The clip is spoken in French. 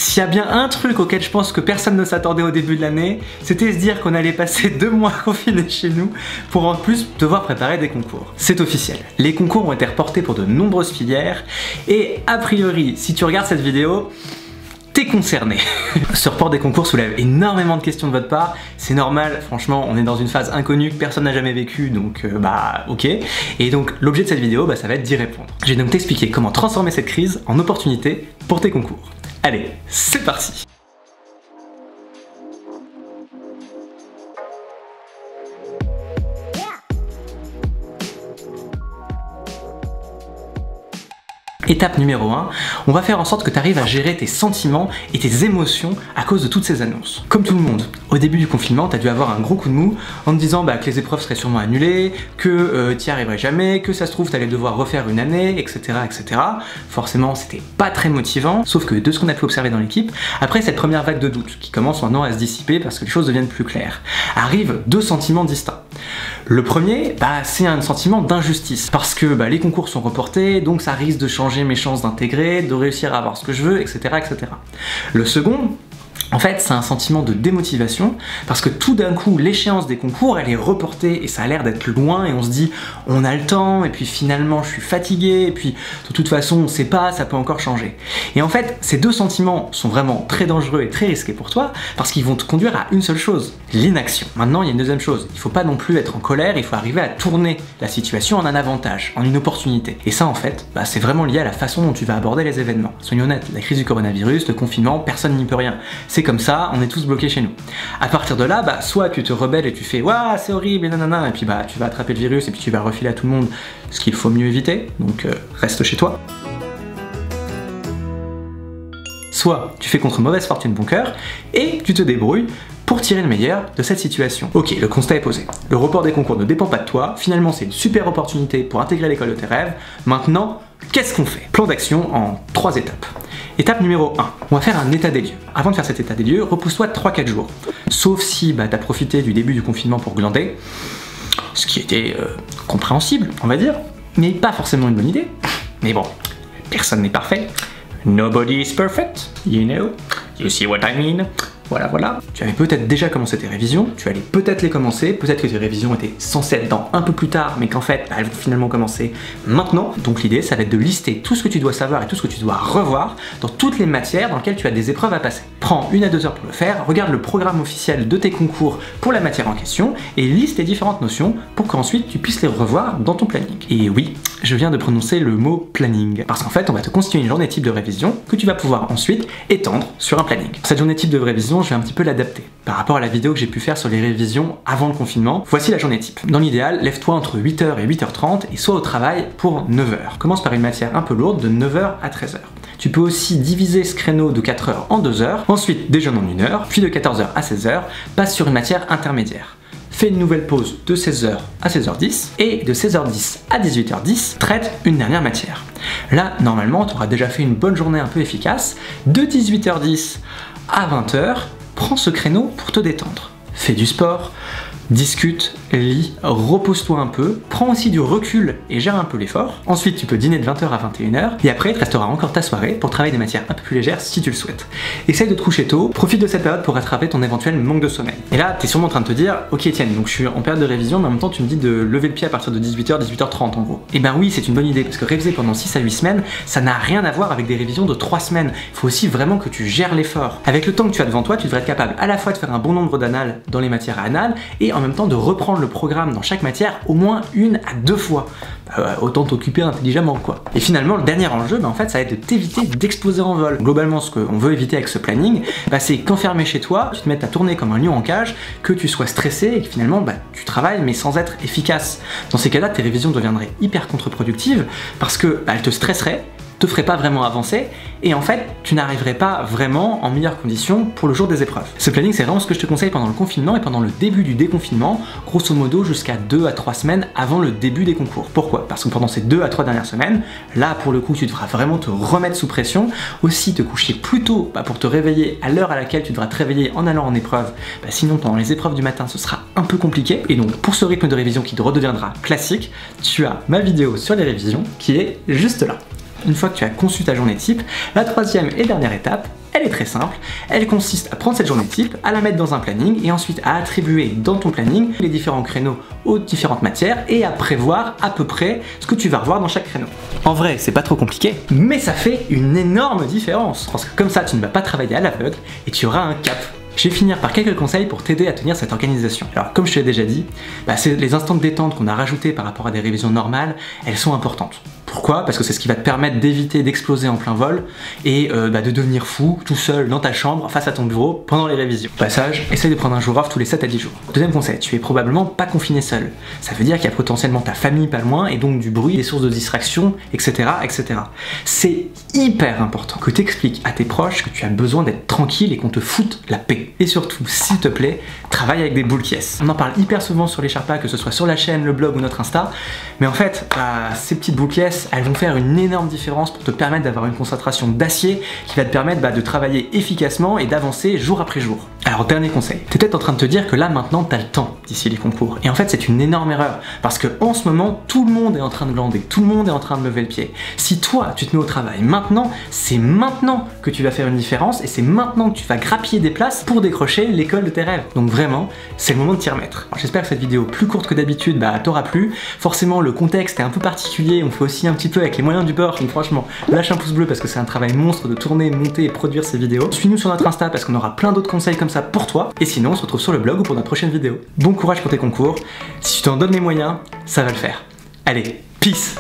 S'il y a bien un truc auquel je pense que personne ne s'attendait au début de l'année, c'était se dire qu'on allait passer 2 mois confinés chez nous pour en plus devoir préparer des concours. C'est officiel, les concours ont été reportés pour de nombreuses filières et a priori, si tu regardes cette vidéo, t'es concerné. Ce report des concours soulève énormément de questions de votre part, c'est normal, franchement on est dans une phase inconnue que personne n'a jamais vécue, donc ok. Et donc l'objet de cette vidéo, ça va être d'y répondre. Je vais donc t'expliquer comment transformer cette crise en opportunité pour tes concours. Allez, c'est parti! Étape numéro 1, on va faire en sorte que tu arrives à gérer tes sentiments et tes émotions à cause de toutes ces annonces. Comme tout le monde, au début du confinement, tu as dû avoir un gros coup de mou en te disant que les épreuves seraient sûrement annulées, que tu n'y arriverais jamais, que ça se trouve tu allais devoir refaire une année, etc. etc. Forcément, c'était pas très motivant, sauf que de ce qu'on a pu observer dans l'équipe, après cette première vague de doute qui commence maintenant à se dissiper parce que les choses deviennent plus claires, arrivent 2 sentiments distincts. Le premier, c'est un sentiment d'injustice, parce que les concours sont reportés, donc ça risque de changer mes chances d'intégrer, de réussir à avoir ce que je veux, etc. etc. Le second, en fait, c'est un sentiment de démotivation parce que tout d'un coup, l'échéance des concours, elle est reportée et ça a l'air d'être loin et on se dit on a le temps et puis finalement je suis fatigué et puis de toute façon on sait pas, ça peut encore changer. Et en fait, ces 2 sentiments sont vraiment très dangereux et très risqués pour toi parce qu'ils vont te conduire à une seule chose, l'inaction. Maintenant, il y a une deuxième chose, il faut pas non plus être en colère, il faut arriver à tourner la situation en un avantage, en une opportunité. Et ça en fait, c'est vraiment lié à la façon dont tu vas aborder les événements. Soyons honnêtes, la crise du coronavirus, le confinement, personne n'y peut rien. C'est comme ça, on est tous bloqués chez nous. À partir de là, soit tu te rebelles et tu fais « Waouh, c'est horrible, et nanana », et puis tu vas attraper le virus et puis tu vas le refiler à tout le monde, ce qu'il faut mieux éviter, donc reste chez toi. Soit tu fais contre mauvaise fortune bon cœur et tu te débrouilles pour tirer le meilleur de cette situation. Ok, le constat est posé. Le report des concours ne dépend pas de toi, finalement c'est une super opportunité pour intégrer l'école de tes rêves. Maintenant, qu'est-ce qu'on fait? Plan d'action en 3 étapes. Étape numéro 1, on va faire un état des lieux. Avant de faire cet état des lieux, repousse-toi de 3-4 jours. Sauf si t'as profité du début du confinement pour glander, ce qui était compréhensible, on va dire, mais pas forcément une bonne idée. Mais bon, personne n'est parfait. Nobody is perfect, you know, you see what I mean. Voilà. Tu avais peut-être déjà commencé tes révisions, tu allais peut-être les commencer, peut-être que tes révisions étaient censées être dans un peu plus tard, mais qu'en fait, elles vont finalement commencer maintenant. Donc l'idée, ça va être de lister tout ce que tu dois savoir et tout ce que tu dois revoir dans toutes les matières dans lesquelles tu as des épreuves à passer. Prends 1 à 2 heures pour le faire, regarde le programme officiel de tes concours pour la matière en question et liste les différentes notions pour qu'ensuite tu puisses les revoir dans ton planning. Et oui, je viens de prononcer le mot planning, parce qu'en fait, on va te constituer une journée type de révision que tu vas pouvoir ensuite étendre sur un planning. Cette journée type de révision, je vais un petit peu l'adapter par rapport à la vidéo que j'ai pu faire sur les révisions avant le confinement. Voici la journée type. Dans l'idéal, lève-toi entre 8h et 8h30 et sois au travail pour 9h. Commence par une matière un peu lourde de 9h à 13h. Tu peux aussi diviser ce créneau de 4 heures en 2 heures, ensuite déjeune en 1 heure, puis de 14h à 16h, passe sur une matière intermédiaire. Fais une nouvelle pause de 16h à 16h10 et de 16h10 à 18h10, traite une dernière matière. Là, normalement, tu auras déjà fait une bonne journée un peu efficace. De 18h10 à 20h, prends ce créneau pour te détendre. Fais du sport, discute, lis, repose-toi un peu, prends aussi du recul et gère un peu l'effort. Ensuite, tu peux dîner de 20h à 21h et après, il te restera encore ta soirée pour travailler des matières un peu plus légères si tu le souhaites. Essaye de te coucher tôt, profite de cette période pour rattraper ton éventuel manque de sommeil. Et là, tu es sûrement en train de te dire, ok Étienne, donc je suis en période de révision, mais en même temps, tu me dis de lever le pied à partir de 18h, 18h30 en gros. Et ben oui, c'est une bonne idée parce que réviser pendant 6 à 8 semaines, ça n'a rien à voir avec des révisions de 3 semaines. Il faut aussi vraiment que tu gères l'effort. Avec le temps que tu as devant toi, tu devrais être capable à la fois de faire un bon nombre d'annales dans les matières annales et en même temps de reprendre le programme dans chaque matière au moins 1 à 2 fois. Autant t'occuper intelligemment quoi. Et finalement le dernier enjeu, en fait ça va être de t'éviter d'exploser en vol. Globalement ce qu'on veut éviter avec ce planning, c'est qu'enfermé chez toi, tu te mettes à tourner comme un lion en cage, que tu sois stressé et que finalement tu travailles mais sans être efficace. Dans ces cas-là, tes révisions deviendraient hyper contre-productives parce que elles te stresseraient, te ferait pas vraiment avancer et en fait tu n'arriverais pas vraiment en meilleures conditions pour le jour des épreuves. Ce planning c'est vraiment ce que je te conseille pendant le confinement et pendant le début du déconfinement, grosso modo jusqu'à 2 à 3 semaines avant le début des concours. Pourquoi? Parce que pendant ces 2 à 3 dernières semaines, là pour le coup tu devras vraiment te remettre sous pression, aussi te coucher plus tôt pour te réveiller à l'heure à laquelle tu devras te réveiller en allant en épreuve, sinon pendant les épreuves du matin ce sera un peu compliqué. Et donc pour ce rythme de révision qui redeviendra classique, tu as ma vidéo sur les révisions qui est juste là. Une fois que tu as conçu ta journée type, la troisième et dernière étape, elle est très simple. Elle consiste à prendre cette journée type, à la mettre dans un planning et ensuite à attribuer dans ton planning les différents créneaux aux différentes matières et à prévoir à peu près ce que tu vas revoir dans chaque créneau. En vrai, c'est pas trop compliqué, mais ça fait une énorme différence parce que comme ça, tu ne vas pas travailler à l'aveugle et tu auras un cap. Je vais finir par quelques conseils pour t'aider à tenir cette organisation. Alors comme je te l'ai déjà dit, les instants de détente qu'on a rajoutés par rapport à des révisions normales, elles sont importantes. Pourquoi? Parce que c'est ce qui va te permettre d'éviter d'exploser en plein vol et de devenir fou tout seul dans ta chambre face à ton bureau pendant les révisions. Au passage, essaye de prendre un jour off tous les 7 à 10 jours. Deuxième conseil, tu es probablement pas confiné seul. Ça veut dire qu'il y a potentiellement ta famille pas loin et donc du bruit, des sources de distraction, etc. etc. C'est hyper important que tu expliques à tes proches que tu as besoin d'être tranquille et qu'on te foute la paix. Et surtout, s'il te plaît, travaille avec des boules qui est. On en parle hyper souvent sur les Sherpas, que ce soit sur la chaîne, le blog ou notre Insta, mais en fait, ces petites boules qui est, elles vont faire une énorme différence pour te permettre d'avoir une concentration d'acier qui va te permettre de travailler efficacement et d'avancer jour après jour. Alors dernier conseil, t'es peut-être en train de te dire que là maintenant t'as le temps d'ici les concours et en fait c'est une énorme erreur parce que en ce moment tout le monde est en train de glander, tout le monde est en train de lever le pied. Si toi tu te mets au travail maintenant, c'est maintenant que tu vas faire une différence et c'est maintenant que tu vas grappiller des places pour décrocher l'école de tes rêves. Donc vraiment, c'est le moment de t'y remettre. J'espère que cette vidéo plus courte que d'habitude t'aura plu. Forcément le contexte est un peu particulier, on fait aussi un petit peu avec les moyens du bord, donc franchement lâche un pouce bleu parce que c'est un travail monstre de tourner, monter et produire ces vidéos. Suis-nous sur notre Insta parce qu'on aura plein d'autres conseils comme ça pour toi, et sinon on se retrouve sur le blog ou pour notre prochaine vidéo. Bon courage pour tes concours, si tu t'en donnes les moyens, ça va le faire. Allez, peace!